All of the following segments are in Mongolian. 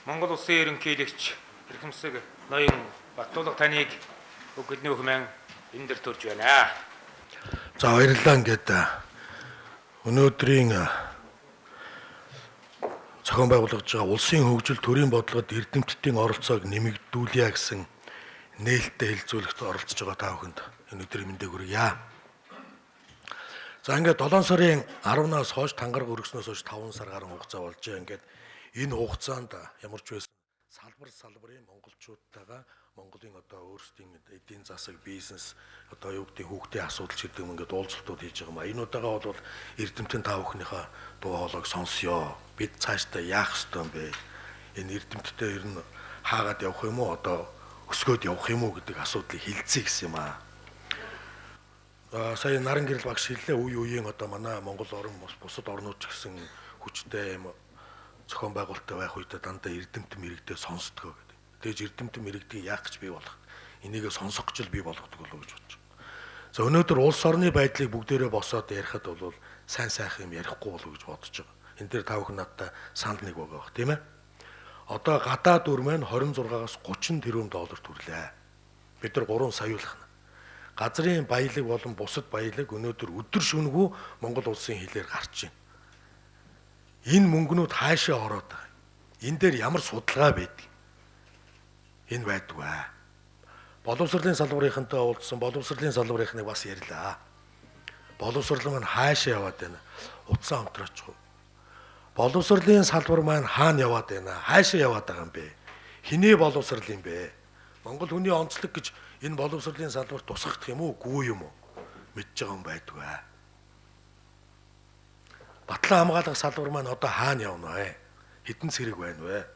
Монгол Улсын ерөнхийлөгч Эрхэмсэг ноён Баттулга таныг өглөөний хэмээн энэ дэр төрж байна. За баярлалаа. Ингээд өнөөдрийн зохион байгуулагдж байгаа улсын хөгжил төрийн бодлогод эрдэмтдийн оролцоог нэмэгдүүлье гэсэн нээлттэй хэлэлцүүлэгт оролцож байгаа та бүхэнд энэ өдрийн мэндийг хүргье. За ингээд 7 сарын 10-наас хойш тангараг өргөснөөс хойш 5 сар гаруй хугацаа болж байгаа. Ингээд энэ хугацаанд ямар ч байсан салбарын монголчуудтайгаа Монголын одоо өөрсдийн эдийн засаг, бизнес, одоо юу гэдэг хүүхдийн асуудал ч гэдэг юм ингээд уулзалтууд хийж байгаа юм. Энүүдтэйгээ бол эрдэмтэн та бүхнийхээ дуу хоолойг сонсё. Бид цаашдаа яах ёстой юм бэ? Энэ эрдэмтдээ ер нь хаагаад явах юм уу? Одоо өсгөөд явах юм уу гэдэг асуудлыг хэлцээ гэсэн юм аа. Сая Наран гэрэл багш хэллээ, үе үеийн одоо манай Монгол орн бусад орнууд ч гэсэн хүчтэй юм зохион байгуулалттай байх үедээ дандаа эрдэмтэн мэрэгдээ сонсдгоо гэдэг. Тэгэж эрдэмтэн мэрэгдгийг яах гэж бий болгох. Энийг сонсох гэж бий болгодог болов гэж бодож байна. За өнөөдөр улс орны байдлыг бүгдээрээ босоод ярихад бол сайн сайхан юм ярихгүй болов гэж бодож байгаа. Энэ дээр та бүхэн надтай санал нэг байгаа бах, тийм ээ? Одоо гадаад өр маань 26-аас 30 тэрбум доллар төрлөө. Бид нар 3 саяулах нь. Газрын баялаг болон бусад баялаг өнөөдөр өдөр шөнөгүй Монгол улсын хилээр гарч байна. Энэ мөнгнүүд хаашаа ороод байгаа. Энэ дээр ямар судалгаа байдаг? Энэ байдгүй. Боловсролын салбарынхантай уулзсан, боловсролын салбарынхныг бас ярьлаа. Боловсрол маань хаашаа яваад байна? Утсаа хамтраач. Боловсролын салбар маань хаана яваад байна? Хаашаа яваад байгаа юм бэ? Хиний боловсрол юм бэ? Монгол хүний онцлог гэж энэ боловсролын салбарт тусгахдах юм уу? Гүй юм уу? Мэдж байгаа юм байдгүй. Батлан хамгаалах салбар маань одоо хаана явна вэ? Хэдэн цэрэг байна вэ?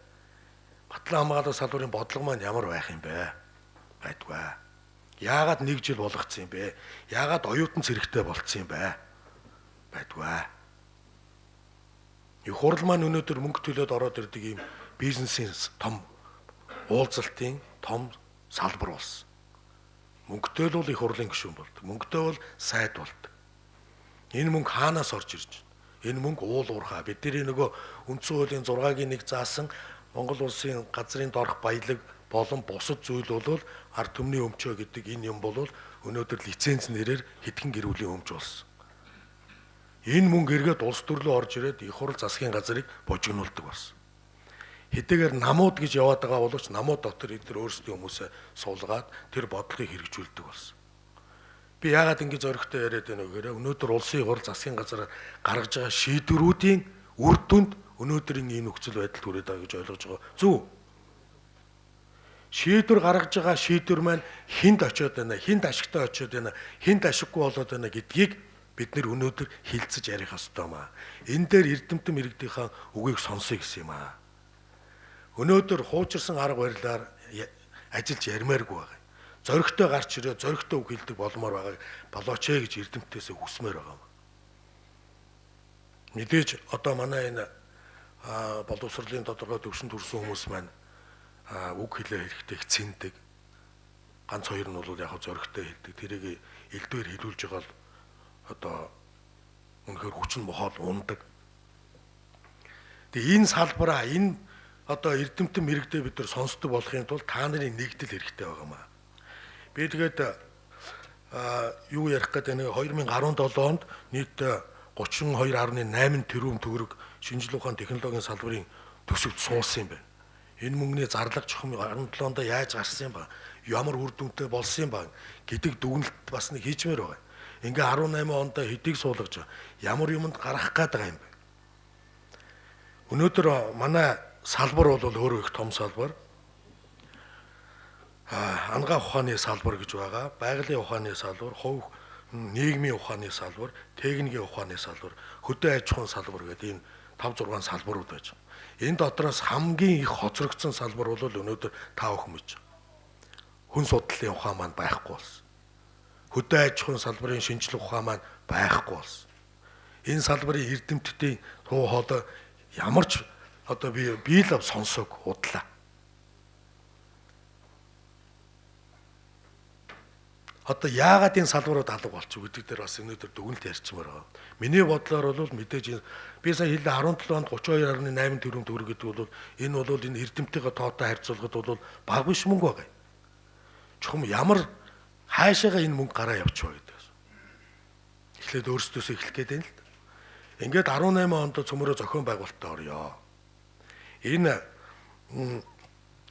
Батлан хамгаалах салбарын бодлого маань ямар байх юм бэ? Байдгүй. Яагаад 1 жил болгоцсон юм бэ? Яагаад оюутан цэрэгтэй болцсон юм бэ? Байдгүй. Их хурл маань өнөөдөр мөнгө төлөөд ороод ирдэг ийм бизнесийн том уулзалтын том салбар болсон. Мөнгөтэй л их хурлын гишүүн болдог. Мөнгөтэй бол сайд болдог. Энэ мөнгө хаанаас орж ирж байна? Энэ мөнгө уул уурхаа. Бидний нөгөө үндсэн хуулийн 6-гийн 1 заасан Монгол улсын газрын доорх баялаг болон бусад зүйл бол ард түмний өмчөө гэдэг энэ юм бол өнөөдөр лиценз нэрээр хэдхэн гэрүүлийн өмч болсон. Энэ мөнгө эргээд улс төрлөө орж ирээд их хурл засгийн газрыг божигнуулдаг болсон. Хэдийгээр намууд гэж яваад байгаа боловч намууд дотор эдгээр өөрсдийн хүмүүсээ суулгаад тэр бодлогыг хэрэгжүүлдэг болсон. Би яагаад ингэж зоригтой яриад байна вэ гэхээр өнөөдөр улсын хурл засгийн газар гаргаж байгаа шийдвэрүүдийн үр дүнд өнөөдрийн энэ нөхцөл байдал төрөд байгаа гэж ойлгож байгаа. Зөв. Шийдвэр гаргаж байгаа шийдвэр маань хүнд очиод байна, хүнд ашигтай очиод байна, хүнд ашиггүй болоод байна гэдгийг бид нэр өнөөдөр хилцэж ярих ёстой юм аа. Энэ дээр эрдэмтэн мэрэгдийнхаа үгийг сонсъё гэсэн юм аа. Өнөөдөр хуучирсан арга барилаар ажиллаж ярмааргүй байгаа. Зоригтой гарч ирээ, зоригтой үг хэлдэг болмоор байгааг болооч ээ гэж эрдэмтдээсээ хүсмээр байгаа юм. Мэдээж одоо манай энэ боловсролын тодорхой төвшөнд хүрсэн хүмүүс маань үг хэлээ хэрэгтэй хэцэндэг. Ганц хоёр нь бол яг зоригтой хэлдэг. Тэрийг элдвэр хэлүүлж байгаа л одоо үнэхээр хүчин мохол ундаг. Тэгээ энэ салбараа энэ одоо эрдэмтэн мэрэгдээ бид нар сонсдог болохын тулд та нарын нэгдэл хэрэгтэй байгаа юм аа. Би тэгээд юу ярих гэдэг нэг 2017 онд нийт 32.8 тэрбум төгрөг шинжлэх ухааны технологийн салбарын төсөвт суулсан юм байна. Энэ мөнгөний зарлага чухам 17 онд яаж гарсан юм ба? Ямар үр дүнтэй болсон юм ба гэдэг дүгнэлт бас нэг хийчмээр байгаа. Ингээ 18 онд хэдийг суулгаж ямар юмд гарах гээд байгаа юм бэ? Өнөөдөр манай салбар бол өөрөө их том салбар. Ангаа ухааны салбар гэж байгаа, байгалийн ухааны салбар, хувь нийгмийн ухааны салбар, техникийн ухааны салбар, хөдөө аж ахуйн салбар гэдэг энэ 5-6 салбарууд байж байгаа. Энэ дотроос хамгийн их хоцрогдсон салбар бол өнөөдөр та бүхэн мэдж байгаа. Хүн судлалын ухаан маань байхгүй болсон. Хөдөө аж ахуйн салбарын шинжлэх ухаан маань байхгүй болсон. Энэ салбарын эрдэмтдийн туу хоолой ямар ч одоо би л сонсоог удлаа. Одоо яагаад энэ салбарууд алга болчих гэдэг дээр бас өнөөдөр дүгнэлт ярьчмаар байгаа. Миний бодлоор бол мэдээж би сая хэлээ 17 онд 32.8 тэрбум төгрөг гэдэг бол энэ бол энэ эрдэмтдийнхээ тоотой харьцуулахад бол бага биш мөнгө байгаа. Чухам ямар хаашаага энэ мөнгө гараа явчих вэ гэдэг. Эхлээд өөрсдөөсөө эхлэх гээд байна л да. Ингээд 18 онд цөмөрөө зохион байгуулалтад орё. Энэ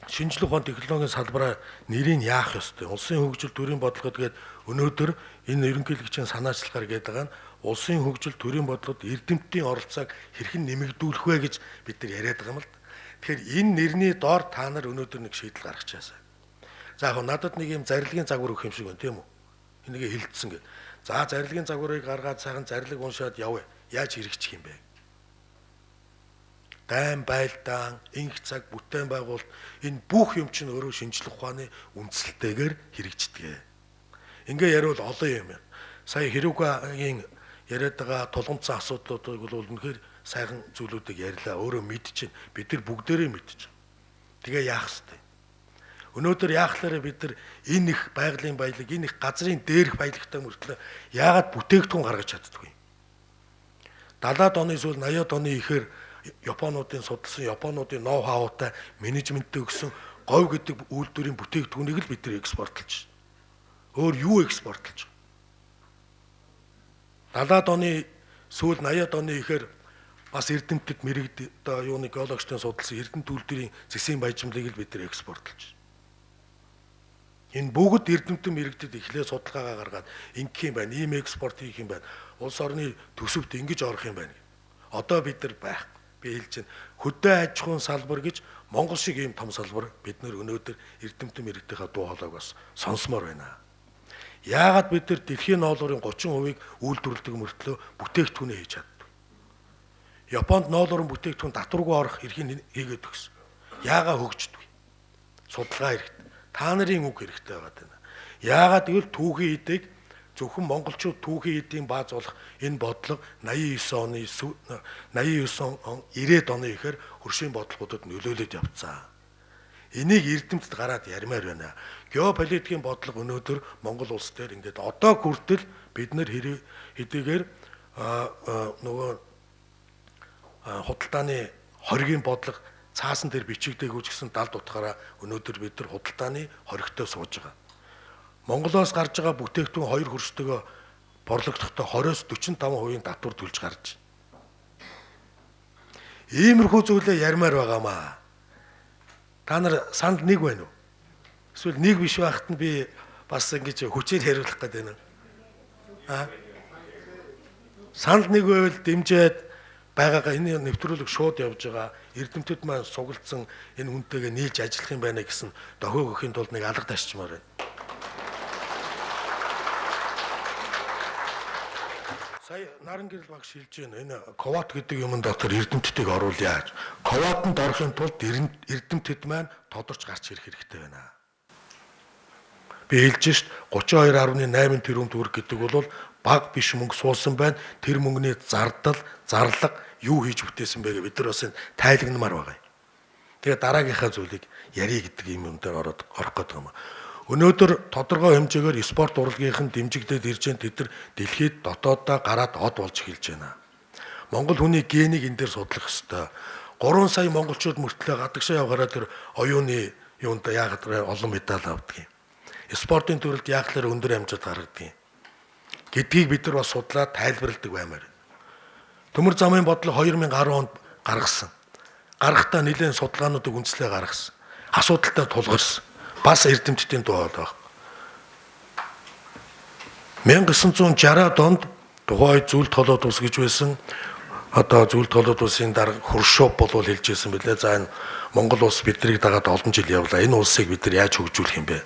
шинжлэх ухааны технологийн салбараа нэрийг яах ёстой. Улсын хөгжил төрийн бодлого гэдэг өнөөдөр энэ ерөнхийлөгчийн санаачлагаар гээд байгаа нь улсын хөгжил төрийн бодлогод эрдэмтдийн оролцоог хэрхэн нэмэгдүүлэх вэ гэж бид нар яриад байгаа юм л да. Тэгэхээр энэ нэрний доор та нар өнөөдөр нэг шийдэл гаргачихаасаа. За яг надад нэг юм зарилгын загвар өгөх юм шиг байна тийм үү? Энийгээ хилцсэн гэдэг. За зарилгын загварыг гаргаад сайхан зарлиг уншаад явъя. Яаж хэрэгжих юм бэ? Дайн байлдаан, инх цаг, бүтээн байгуулалт энэ бүх юм чинь өөрөө шинжлэх ухааны үндсэлтэйгээр хэрэгждэг. Ингээ яриул олон юм байна. Сая Хэрүүгагийн яриад байгаа тулгымцсан асуудлуудыг бол үнэхээр сайхан зүйлүүдийг ярьлаа. Өөрөө мэдчихэв. Бид нар бүгдээрээ мэдчихэв. Тэгээ яах ёстой. Өнөөдөр яахлаараа бид нар энэ их байгалийн баялаг, энэ их газрын дээрх баялагтай мөртлөө яагаад бүтээгдэхүүн гаргаж чаддгүй юм? 70-аад оны эсвэл 80-аад оны ихээр Японуудын судалсан, Японуудын ноу хаутай менежменттэй өгсөн говь гэдэг үйлдвэрийн бүтээгдэхүүнийг л бид нар экспортлж байна. Өөр юу экспортлж байна? 70-аад оны сүүл 80-аад оны ихээр бас эрдэмтэд мэрэгд одоо юуны геологчдын судалсан эрдэмт үйлдвэрийн зэсийн баяжмлыг л бид нар экспортлж байна. Энэ бүгд эрдэмтэн мэрэгдэд эхлээ судалгаагаа гаргаад ингэх юм байна, ийм экспорт хийх юм байна. Улс орны төсөвт ингэж орох юм байна. Одоо бид нар байх. Би хэлж байна. Хөдөө аж ахуйн салбар гэж Монгол шиг ийм том салбар бид нар өнөөдөр эрдэмтэн мэрэгдийнхаа дуу хоолойг бас сонсомоор байна. Яагаад бид нар дэлхийн ноолуурын 30%-ийг үйлдвэрлэдэг мөртлөө бүтээгдэхүүнээ хийж чаддаг? Японд ноолуурын бүтээгдэхүүн татваргүй орох эрхийг хийгээд өгсөн. Яагаад хөгждөг? Судалгаа хэрэгтэй. Та нарын үг хэрэгтэй байгаа даа. Яагаад гэвэл түүхийн эдийг зөвхөн монголчууд түүхийн эдийн бааз болох энэ бодлого 89 он 90-ад оны ихээр хөршийн бодлогуудад нөлөөлөд явцсан. Энийг эрдэмтэд гараад ярмаар байна. Геополитикийн бодлого өнөөдөр Монгол улс дээр ингээд одоо хүртэл бид нар хэдийгээр нөгөө худалдааны хоригийн бодлого цаасан дээр бичигдээгүй ч гэсэн далд утгаараа өнөөдөр бид нар худалдааны хоригтой сууж байгаа. Монголоос гарч байгаа бүтээгдэхүүн 2 хөрштөгөө борлогдохдоо 20-45% татвар төлж гарч байна. Иймэрхүү зүйлээ ярмаар байгаамаа. Та нар санд нэг байна уу? Эсвэл нэг биш байхад нь би бас ингэж хүчээр хариулах гэдэг байна. Санд нэг байвал дэмжиад байгаагаа энэ нэвтрүүлэг шууд явж байгаа эрдэмтэд маань сугалцсан энэ үнтэйгээ нийлж ажиллах юм байна гэсэн дохиог өгөхийн тулд нэг алга ташчмаар байна. Сая наран гэрэл багш хэлж байна. Энэ коват гэдэг юм дотор эрдэмтдийг оруулъя. Коватанд орохын тулд эрдэмтэд маань тодорч гарч ирэх хэрэгтэй байна. Би хэлж шít 32.8 тэрбум төгрөг гэдэг бол баг биш мөнгө суулсан байна. Тэр мөнгөний зарлага юу хийж бүтээсэн бэ гэж бид нар бас тайлагнамаар байгаа юм. Тэгээ дараагийнхаа зүйлийг ярих гэдэг юм дээр орох гэдэг юм. Өнөөдөр тодорхой хэмжээгээр спорт урлагийнхан дэмжигдээд ирж байгаа тэд нар дэлхийд дотооддоо гараад од болж эхэлж байна. Монгол хүний генийг энэ дээр судлах ёстой. 3 сая монголчууд мөртлөө гадагшаа явгараа тэр оюуны юунд яагаад олон медаль авдаг юм. Спортын төрөлд яахлаар өндөр амжилт гаргадаг юм. Гэдгийг бид нар бас судлаад тайлбарладаг баймаар. Төмөр замын бодлого 2010 онд гаргасан. Гаргахдаа нэлээд судалгаануудыг үндэслээ гаргасан. Асуудалтай тулгарсан. Бас эрдэмтдийн дуу хоолой. 1960-аад онд тухай зүйлд толоод ус гэж байсан. Одоо зүйлд толоод усын дарга Хрущев болов хэлжсэн билээ. За энэ Монгол улс биднийг дагаад олон жил явлаа. Энэ улсыг бид нар яаж хөгжүүлэх юм бэ?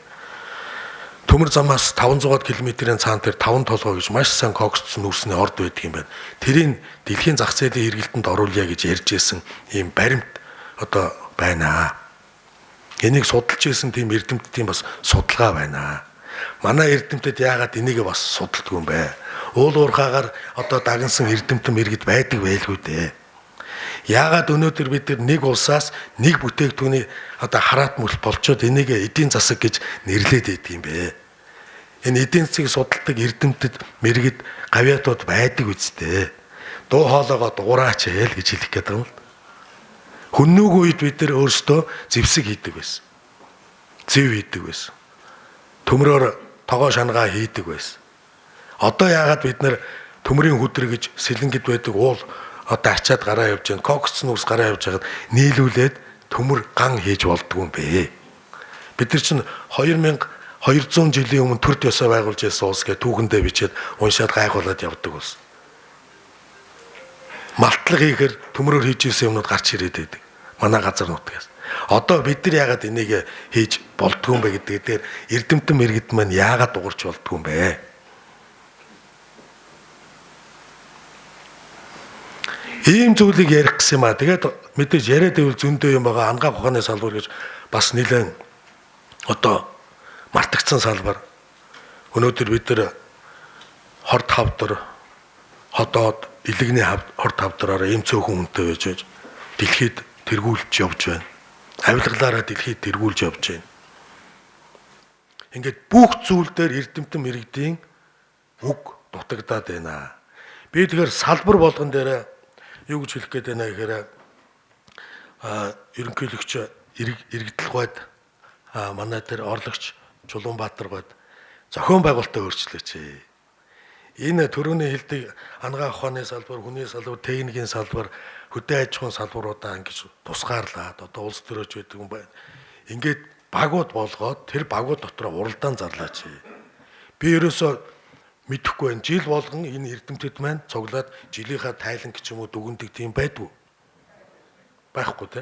Төмөр замаас 500 км-ийн цаана тэр 5 толгой гэж маш сайн когцсон нүрсний орд байдаг юм байна. Тэрийг дэлхийн зах зээлийн эргэлтэнд оруулъя гэж ярьж исэн ийм баримт одоо байна. Энийг судалж исэн тийм эрдэмтдийн бас судалгаа байна. Манай эрдэмтэд яагаад энийг бас судалдаг юм бэ? Уул уурхаагаар одоо дагнсан эрдэмтэн мэрэгд байдаг байлгүй дээ. Яагаад өнөөдөр бид нэг улсаас нэг бүтээгдэхүүний одоо хараат мөрөл болчоод энийг эдийн засаг гэж нэрлээд байдаг юм бэ? Энэ эдийн засгийг судалдаг эрдэмтэд мэрэгд гавьяатууд байдаг үстэй. Дуу хоолойгоо дуураач ял гэж хэлэх гээд байгаа юм л. Хүннүүг үед бид нар өөрсдөө зэвсэг хийдэг байсан. Зэв хийдэг байсан. Төмрөөр тогоо шангаа хийдэг байсан. Одоо яагаад бид нар төмрийн хүдэр гэж сэлэнгэд байдаг уул одоо ачаад гараа явж байна. Кокс нүрс гараа явж хагаад нийлүүлээд төмөр ган хийж болдгоо юм бэ. Бид нар чинь 2200 жилийн өмнө төрд ёсоо байгуулж байсан улс гэж түүхэндээ бичээд уншаад гайхуулаад явдаг болсон. Малтлаг хийхээр төмрөөр хийж ирсэн юмнууд гарч ирээд байдаг. Манай газар нутгаас. Одоо бид нар яагаад энийг хийж болдгоо юм бэ гэдэг дээр эрдэмтэн мэрэгд маань яагаад дуурч болдгоо юм бэ? Ийм зүйлийг ярих гэсэн юм аа. Тэгээд мэдээж яриад байвал зөндөө юм байгаа. Ангаах ухааны салбар гэж бас нэлээд одоо мартагдсан салбар. Өнөөдөр бид нар хорт хавдар, ходоод, илэгний хорт хавдраараа ийм цөөхөн үнэтэй байж дэлхийд тэргүүлж явж байна. Авилгалаараа дэлхийд тэргүүлж явж байна. Ингээд бүх зүйл дээр эрдэмтэн мэрэгдийн үг дутагдаад байна. Би тэгэхээр салбар болгон дээр юу гэж хэлэх гээд байна гэхээр ерөнхийлөгч иргэдэл гойд манай дээр орлогч Чулуунбаатар гойд зохион байгуулалтаа өөрчлөөч. Энэ төрөний хэлдэг ангаах ухааны салбар, хүний салбар, техникийн салбар, хөдөө аж ахуйн салбаруудаа ингэж тусгаарлаад одоо улс төрөөж байдаг юм байна. Ингээд багууд болгоод тэр багууд дотор уралдаан зарлаач. Би ерөөсөө мэдэхгүй байна. Жил болгон энэ эрдэмтэд маань цуглаад жилийнхаа тайлан гэж юм уу дүгндэг тийм байдгүй. Байхгүй те.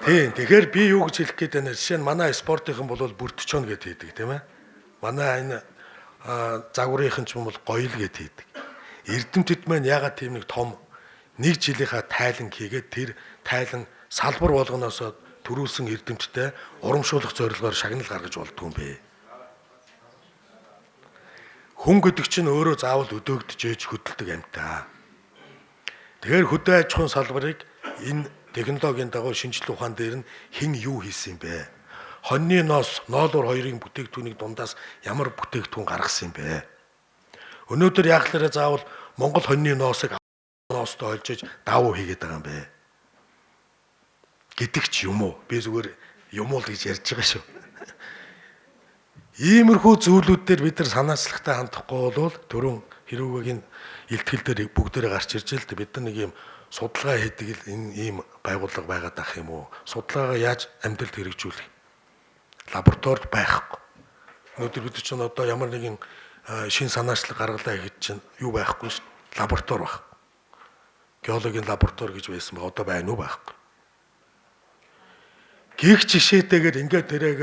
Тэгэхээр би юу гэж хэлэх гээд байна. Жишээ нь манай спортынхан бол бүртчон гэд хийдэг тийм ээ. Манай энэ загварынхан ч юм бол гоёл гэд хийдэг. Эрдэмтэд маань ягаад тийм нэг том нэг жилийнхаа тайлан хийгээд тэр тайлан салбар болгоноос төрүүлсэн эрдэмтдээ урамшуулах зорилгоор шагнал гаргаж болдгоо юм бэ. Хүн гэдэг чинь өөрөө заавал өдөөгдөж ээж хөдөлдөг амьтаа. Тэгэхээр хөдөө аж ахуйн салбарыг энэ технологийн дагуу шинжилгээ ухаан дээр нь хэн юу хийсэн юм бэ? Хоньны ноос, ноолуур хоёрын бүтээгдэхүүнийг дундаас ямар бүтээгдэхүүн гаргасан юм бэ? Өнөөдөр яахлаараа заавал Монгол хоньны ноосыг ноостой олж давуу хийгээд байгаа юм бэ? Гэдэг ч юм уу? Би зүгээр юм уу л гэж ярьж байгаа шүү. Иймэрхүү зүйлүүд дээр бид нар санаачлахтай хандахгүй бол түрүүн хэрүүгийн илтгэл дээр бүгдээрээ гарч ирж л бид нар нэг юм судалгаа хийдэг энэ ийм байгууллага байгаад ах юм уу? Судалгаагаа яаж амьдралд хэрэгжүүлэх? Лабораторид байхгүй. Өнөөдөр бид чинь одоо ямар нэгэн шин санаачлал гаргалаа гэж чинь юу байхгүй шүү дээ. Лаборатори байх. Геологийн лаборатори гэж байсан ба одоо байна уу байхгүй. Гих жишээтэйгээр ингээд тэрэг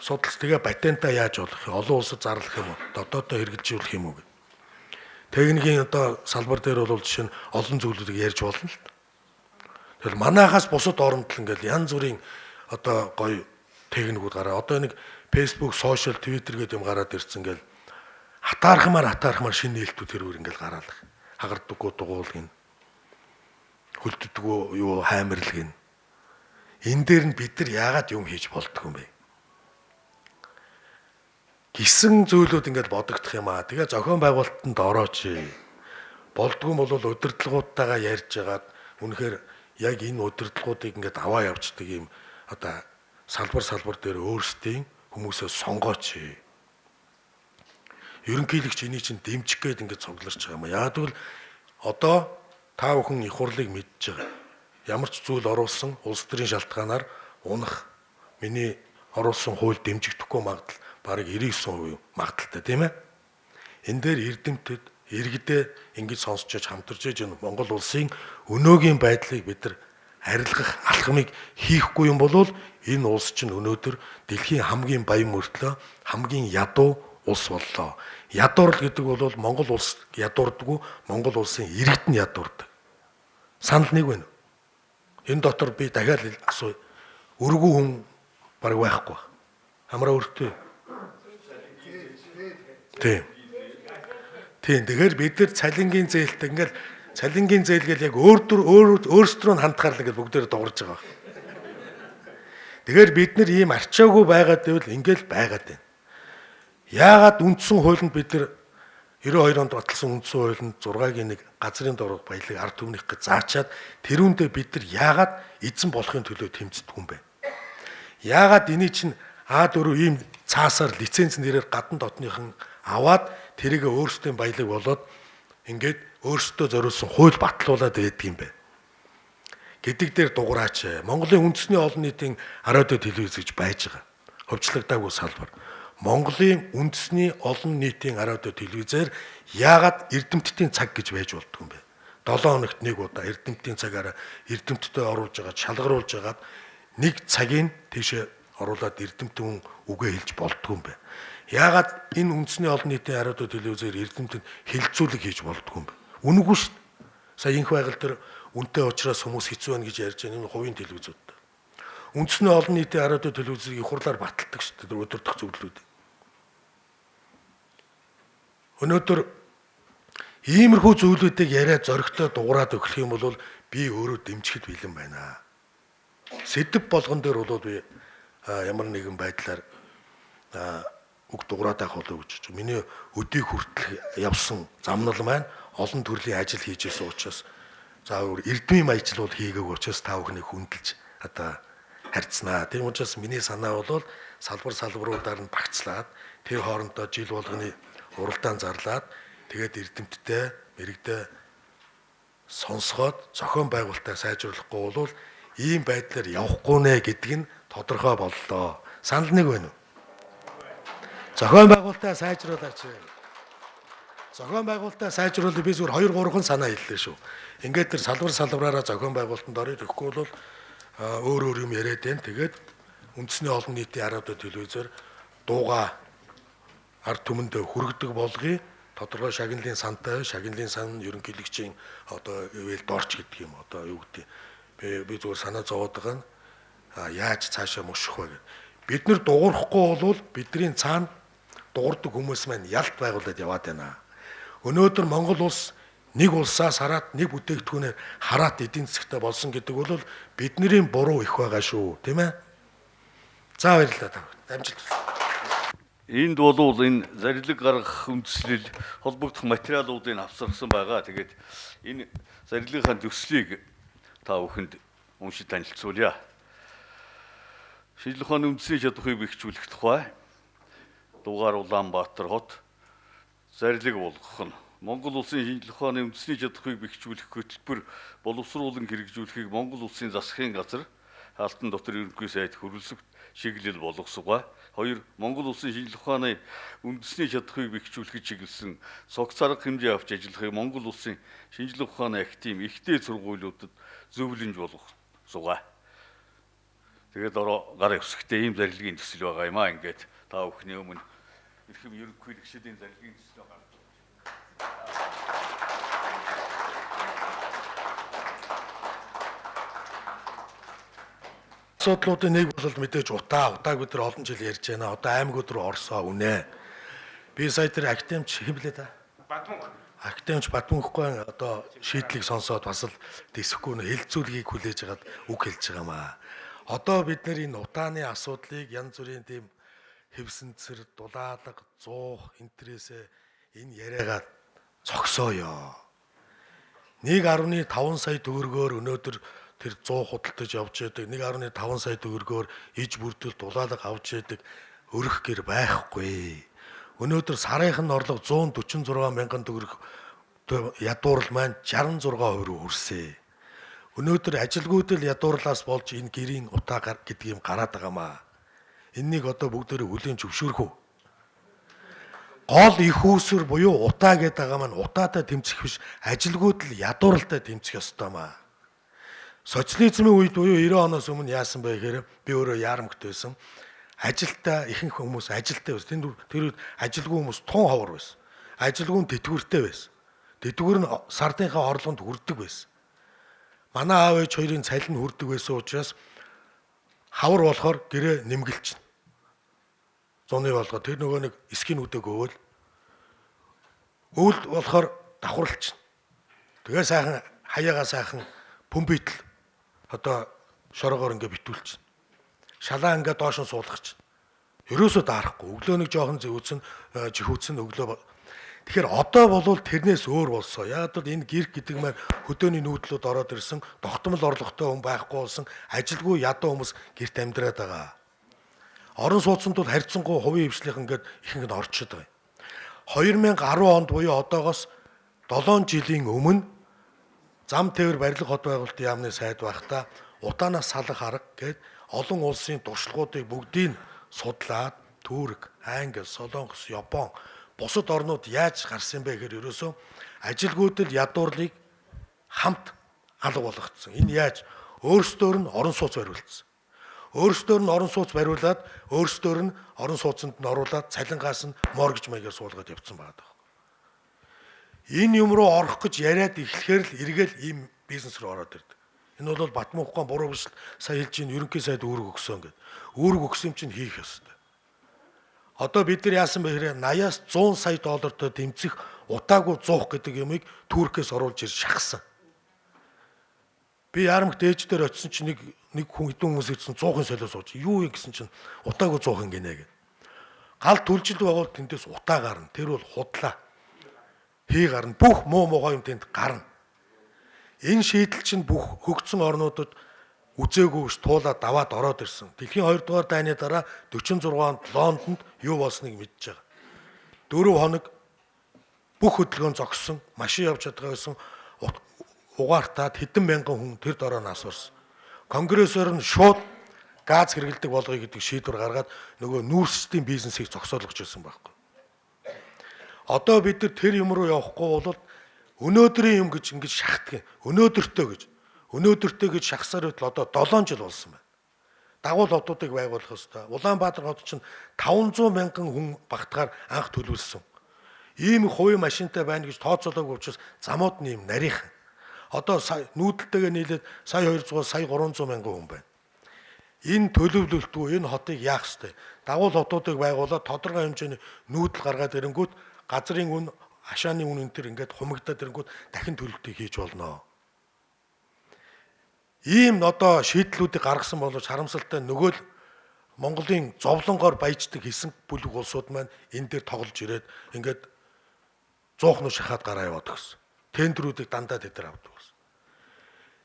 судалж тэгээ патентаа яаж болох юм? Олон улсад зарлах юм уу? Дотоодоо хэрэгжүүлэх юм уу? Техникийн одоо салбар дээр бол жишээ нь олон зүйлүүдийг ярьж болно л. Тэгэхээр манайхаас бусад оронд л ингээл янз бүрийн одоо гоё техникүүд гараа. Одоо нэг Facebook, social, Twitter гэдэг юм гараад ирсэн ингээл хатаархмаар шинэ нээлтүүд тэрүүр ингээл гараалах. Хагарддаггүй дугуулгын. Хөлддөггүй юу хаймарлаг нь. Энэ дээр нь бид нар яагаад юм хийж болдгоо юм бэ? Гисэн зүйлүүд ингээд бодогдох юм аа. Тэгээ зохион байгуулалтанд орооч. Болдгоо бол удирдлагуудтайгаа ярьж агаад үнэхээр яг энэ удирдлагуудыг ингээд аваа явцдаг юм одоо салбар дээр өөрсдийн хүмүүсээ сонгооч. Ерөнхийлөгч энийг чинь дэмжих гээд ингээд цугларч байгаа юм аа. Яг тэгвэл одоо та бүхэн их хурлыг мэдж байгаа. Ямар ч зүйл оруулсан улс төрийн шалтгаанаар унах миний оруулсан хууль дэмжигдэхгүй магадлал бараг 99% магадaltaй тийм ээ. Энэ дээр эрдэмтэд иргэдээ ингэж сонсчож хамтарч иж Монгол улсын өнөөгийн байдлыг бид нар арилгах алхмыг хийхгүй юм бол энэ улс чинь өнөөдөр дэлхийн хамгийн баян мөртлөө хамгийн ядуу улс боллоо. Ядуурл гэдэг бол Монгол улс ядуурдаггүй, Монгол улсын иргэд нь ядуурдаг. Санал нэг байна. Энэ дотор би дахиад асууя. Өргүү хүн бараг байхгүй. Хамраа өртөө. Тийм. Тэгэхээр бид нар цалингийн зээлтэй ингээл цалингийн зээл гэл яг өөрсдөө нь хандхаар л ингээл бүгдээр дуурж байгаа. Тэгэхээр бид нар ийм арчаагүй байгаад байвал ингээл байгаад байна. Яагаад үндсэн хуулинд бид нар 92 онд баталсан үндсэн хуулинд 6-гийн 1 газрын дорог баялаг ард түмнийх гэж заачаад тэрүүндээ бид нар яагаад эзэн болохын төлөө тэмцдэг юм бэ? Яагаад эний чинь А4 ийм цаасаар лиценз нэрээр гадна дотныхан аваад тэрийг өөрсдийн баялаг болоод ингээд өөрсдөө зориулсан хууль батлуулаад байдаг юм бэ? Гэдэг дээр дугаараач. Монголын үндэсний олон нийтийн радио телевиз гэж байж байгаа. Хөвчлөгдөөгүй салбар. Монголын үндэсний олон нийтийн радио телевизээр яагаад эрдэмтдийн цаг гэж байж болдго юм бэ? 7 хоногт нэг удаа эрдэмтдийн цагаараа эрдэмтдээ оруулж байгаа, шалгаруулж агаад нэг цагийн тийшээ оруулаад эрдэмтэн үгээ хэлж болдго юм бэ? Яагаад энэ үндэсний олон нийтийн радио телевизээр эрдэмтэд хилцүүлэг хийж болдго юм бэ? Үнэгүй шүү дээ. Сая инх байгаль дээр үнэтэй уучраас хүмүүс хэцүү байна гэж ярьж байгаа энэ хувийн телевизүүд. Үндэсний олон нийтийн радио телевизийг их хурлаар баталдаг шүү дээ өдөртөх зөвлөлүүд. Өнөөдөр иймэрхүү зүйлүүдийг яриад зоригтой дуурайд өгөх юм бол би өөрөө дэмжихэд бэлэн байна. Сэдв болгон дээр бол би ямар нэгэн байдлаар үг дуурайд авах болов гэж. Миний өдийг хүртэл явсан замнал маань олон төрлийн ажил хийжсэн учраас заавар эрдмийн маягчлал хийгээг учраас та бүхнийг хүндэлж одоо харьцнаа. Тийм учраас миний санаа бол салбаруудаар нь багцлаад тэр хоорондоо жил болгоны уралдаан зарлаад тэгээд эрдэмтдээ мэрэгдээ сонсгоод зохион байгуулалтаа сайжруулахгүй бол ийм байдлаар явахгүй нэ гэдг нь тодорхой боллоо. Санал нэг байна уу? Зохион байгуулалтаа сайжруулаач. Зохион байгуулалтаа сайжруулах би зүгээр 2-3 санаа хэллээ шүү. Ингээд тэр салбараараа зохион байгуулалтанд орё гэхгүй бол өөр юм яриад байна. Тэгээд үндэсний олон нийтийн радио телевизээр дууга ард түмэнд хүргэдэг болгоё. Тодорхой шагналын сантай, шагналын сан ерөнхийлөгчийн одоо ивэл дорч гэдэг юм одоо юу гэдэг. Би зүгээр санаа зовоод байгаа нь яаж цаашаа муших вэ гэдэг. Бид нар дуурахгүй бол бидний цаана дуурдаг хүмүүс маань ялт байгуулад яваад байна. Өнөөдөр Монгол улс нэг улсаас хараад нэг бүтээгдэхүүнээр хараат эдийн засгтай болсон гэдэг бол бидний буруу их байгаа шүү, тийм ээ? За баярлалаа та. Амжилт. Энд болвол энэ зарилэг гаргах үндэслэл холбогдох материалуудыг авсарсан байгаа. Тэгээд энэ зарилгын төслийг та бүхэнд уншиж танилцуулъя. Шинжлэх ухааны үндэсний чадварыг бэхжүүлэх тухай Дугаар Улаанбаатар хот зарилэг болгох нь Монгол улсын шинжлэх ухааны үндэсний чадварыг бэхжүүлэх хөтөлбөр боловсруулан хэрэгжүүлэхийг Монгол улсын засгийн газар Алтан дотор ерөнхий сайд хөрвөлсөх чиглэл болгосугай. 2. Монгол улсын шинжлэх ухааны үндэсний чадварыг бэхжүүлэхэд чиглэсэн цогц арга хэмжээ авч ажиллахыг Монгол улсын шинжлэх ухааны актив ихтэй сургуулиудад зөвлөмж болгосугай. Тэгээд гарын өсгтэй ийм зарилгын төсөл байгаа юм аа. Ингээд та бүхний өмнө эрхэм ерөнхийлөгчдийн зарилгын төсөл байгаа. Асуудлуудын нэг бол мэдээж удааг бид нар олон жил ярьж байна. Одоо аймагуд руу орсоо үнэ. Би сая тэр актемч хэвлээ та. Бадмунх. Актемч Бадмунхгүй одоо шийдлийг сонсоод бас л дэсэхгүй нэ хэлцүүлгийг хүлээж хагаад үг хэлж байгаа маа. Одоо бид нар энэ утааны асуудлыг янз бүрийн тийм хэвсэнцэр, дулаалга, зуух, энтрээсээ энэ яриагаа цогсооё. 1.5 сая төгрөгөөр өнөөдөр тэр 100 худалдаж явж байдаг 1.5 сая төгрөгөөр иж бүрдэл дулаалга авч яадаг өрөх гэр байхгүй. Өнөөдөр сарынхын орлого 146 мянган төгрөг ядуурл маань 66% хүрсэн. Өнөөдөр ажилгүйдэл ядуурлаас болж энэ гэрийн утаа гэдэг юм гараад байгаамаа. Эннийг одоо бүгдээрээ хүлээн зөвшөөрөх үү? Гол их үүсвэр буюу утаа гэдэг байгаа маань утаатай тэмцэх биш, ажилгүйдэл ядууралтай тэмцэх ёстой маа. Социализмын үед буюу 90 оноос өмнө яасан бэ гэхээр би өөрөө яарамгт байсан. Ажилтаа ихэнх хүмүүс ажилтаа байсан. Тэр үед ажилгүй хүмүүс тун ховор байсан. Ажилгүй нь тэтгэвэртэй байсан. Тэтгэвэр нь сардынхаа орлогонд хүрдэг байсан. Манай аав ээж хоёрын цалин нь хүрдэг байсан учраас хавар болохоор гэрээ нэмгэлчин. Зуны болгоо тэр нөгөө нэг эсхийн үдэг өвөл болохоор давхарлчин. Тэгээ сайхан хаягаа сайхан бөмбөйтл одоо шорогоор ингээ битүүлчин. шалаа ингээд доош нь суулгах чинь. Ерөөсөө даарахгүй. Өглөө нэг жоохон зэвүүцэн жихүүцэн өглөө. Тэгэхээр одоо болвол тэрнээс өөр болсон. Яг л энэ гэрк гэдэг маань хөдөөний нүүдлүүд ороод ирсэн, тогтмол орлоготой хүн байхгүй болсон, ажилгүй ядуу хүмүүс гэрт амьдраад байгаа. Орон сууцнд бол харьцангуй хувийн хвшлийнх ингээд ихэнх нь орчод байгаа. 2010 онд буюу одоогоос 7 жилийн өмнө зам тээвэр барилга хот байгуулалтын яамны сайд байхдаа удаанаас салах арга гээд олон улсын туршлагуудыг бүгдийг судлаад Турк, Англи, Солонгос, Япон бусад орнууд яаж гарсан бэ гэхээр ерөөсөө ажилгүйдэл ядуурлыг хамт алга болгоцсон. Энэ яаж өөрсдөр нь орон сууц бариулсан. Өөрсдөр нь орон сууц бариулаад өөрсдөр нь орон сууцнд нь оруулаад цалингаас нь моргэж маягаар суулгаад явцсан байгаа даа. Энэ юм руу орох гэж яриад эхлэхээр л эргээл ийм бизнес руу ороод ирдэг. Энэ бол Батмунхай буруу биш сая хэлж ийн ерөнхий сайд үүрэг өгсөн гэдэг. Үүрэг өгсөн чинь хийх ёстой. Одоо бид нар яасан бэ гэхээр 80-аас 100 сая доллартай тэмцэх утаагүй зуух гэдэг юмыг Туркээс оруулж ирж шахсан. Би ярамх дээж дээр очисон чинь нэг хүн хэдэн хүмүүс ирсэн 100-ын солио сууж. Юу юм гэсэн чинь утаагүй зуух гинэ гэдэг. Гал түлжилт байгуул тэндээс утаа гарна. Тэр бол худлаа. Хий гарна. Бүх муу муухай юм тэнд гарна. Энэ шийдэл чинь бүх хөгжсөн орнуудад үзээгүй ш туулаад даваад ороод ирсэн. Дэлхийн 2 дугаар дайны дараа 46 онд Лондонд юу болсныг мэдж байгаа. 4 хоног бүх хөдөлгөөн зогссон, машин явж чадгаа байсан угаартаад хэдэн мянган хүн тэр дороо нас орсон. Конгрессор нь шууд газ хэрэглэдэг болгоё гэдэг шийдвэр гаргаад нөгөө нүүрсдийн бизнесийг зогсоолгож ирсэн байхгүй. Одоо бид нар тэр юм руу явахгүй бол өнөөдрийн юм гэж ингэж шахдаг. Өнөөдөртөө гэж шахсаар байтал одоо 7 жил болсон байна. Дагуул хотуудыг байгуулах ёстой. Улаанбаатар хот чинь 500 мянган хүн багтахаар анх төлөвлөсөн. Ийм хувийн машинтай байна гэж тооцоолоогүй учраас замууд нь ийм нарийнхан. Одоо нүүдэлтэйгээ нийлээд сая 200, сая 300 мянган хүн байна. Энэ төлөвлөлтгүй энэ хотыг яах ёстой. Дагуул хотуудыг байгуулаад тодорхой хэмжээний нүүдэл гаргаад ирэнгүүт газрын үн, хашааны үн энэ төр ингээд хумигдаад ирэнгүүт дахин төлөлтийг хийж болно. Ийм одоо шийдлүүдийг гаргасан боловч харамсалтай нөгөө л Монголын зовлонгоор баяждаг хэсэг бүлэг улсууд маань энэ дээр тоглож ирээд ингээд зуухнуу шахаад гараа яваад гэсэн. Тендерүүдийг дандаа тэд нар авдаг гэсэн.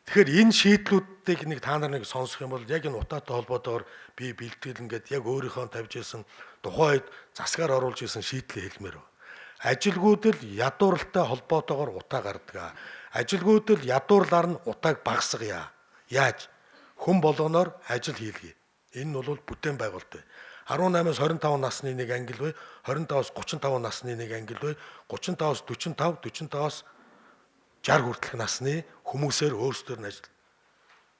Тэгэхээр энэ шийдлүүдийг нэг та нар нэг сонсох юм бол яг энэ утаатай холбоотойгоор би бэлтгэл ингээд яг өөрийнхөө тавьж исэн тухайн үед засгаар оруулж исэн шийдлээ хэлмээр байна. Ажилгүйдэл ядууралтай холбоотойгоор утаа гардаг. Ажилгүйдэл ядуурлаар нь утааг багасгая. Яаж? Хүн болгоноор ажил хийлгэе. Энэ нь бол бүтээн байгуулалт. 18-аас 25 насны нэг англи бай, 25-аас 35 насны нэг англи бай, 35-аас 45, 45-аас 60 хүртэлх насны хүмүүсээр өөрсдөр нь ажил.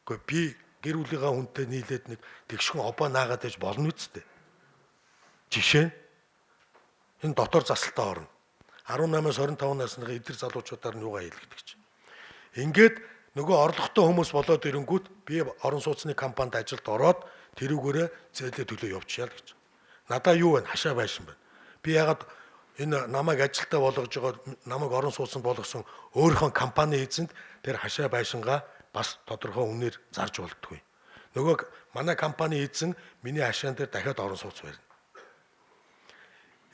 Гэхдээ би гэр бүлийнхаа хүнтэй нийлээд нэг тэгшхэн обоо наагаад байж болно үсттэй. Жишээ нь энэ дотор засалтаа орно. 18-аас 25 насны эдгэр залуучуудаар нь юугаа хийлгдэг чинь. Ингээд нөгөө орлоготой хүмүүс болоод ирэнгүүт би орон сууцны компанид ажилд ороод тэрүүгээрээ зээлээ төлөө явуулчихъя л гэж. Надаа юу вэ? Хашаа байшин байна. Би ягаад энэ намайг ажилдаа болгож байгаа намайг орон сууцнд болгосон өөрийнхөө компани эзэнд тэр хашаа байшингаа бас тодорхой үнээр зарж болдгүй. Нөгөө манай компани эзэн миний хашаан дээр дахиад орон сууц барина.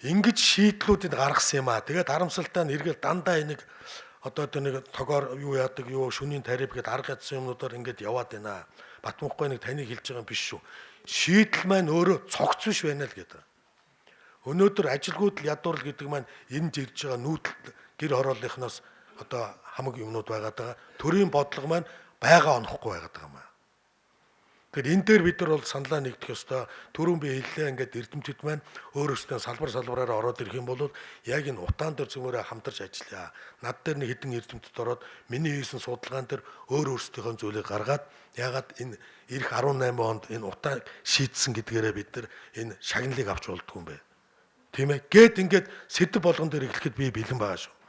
Ингэж шийдлүүдийг гаргасан юм аа. Тэгээд харамсалтай нь эргэл дандаа энийг одоо тэр нэг тогоор юу яадаг юу шөнийн тариф гэдээ арга ядсан юмнуудаар ингэж яваад байна. Батмунхай нэг таныг хэлж байгаа юм биш шүү. Шийдэл маань өөрөө цогц биш байна л гэдэг. Өнөөдөр ажилгүйдэл ядуурл гэдэг маань энэ жирж байгаа нүүдэл гэр хорооллынхноос одоо хамаг юмнууд байгаад байгаа. Төрийн бодлого маань байгаа онохгүй байгаад байгаа юм аа. Тэгэхээр энэ дээр бид нар бол саналаа нэгдэх ёстой. Түрүүн би хэллээ ингээд эрдэмтэд маань өөрөөсөө салбараараа ороод ирэх юм бол яг энэ утаан дээр зөмөрөө хамтарч ажиллая. Над дээр нэг хэдэн эрдэмтэд ороод миний хийсэн судалгаан дээр өөрөөсөө зүйлийг гаргаад ягаад энэ эх 18 онд энэ утаа шийдсэн гэдгээрээ бид нар энэ шагналыг авч болдгоо юм бэ. Тийм ээ. Гэт ингээд сэдв болгон дээр эхлэхэд би бэлэн байгаа шүү.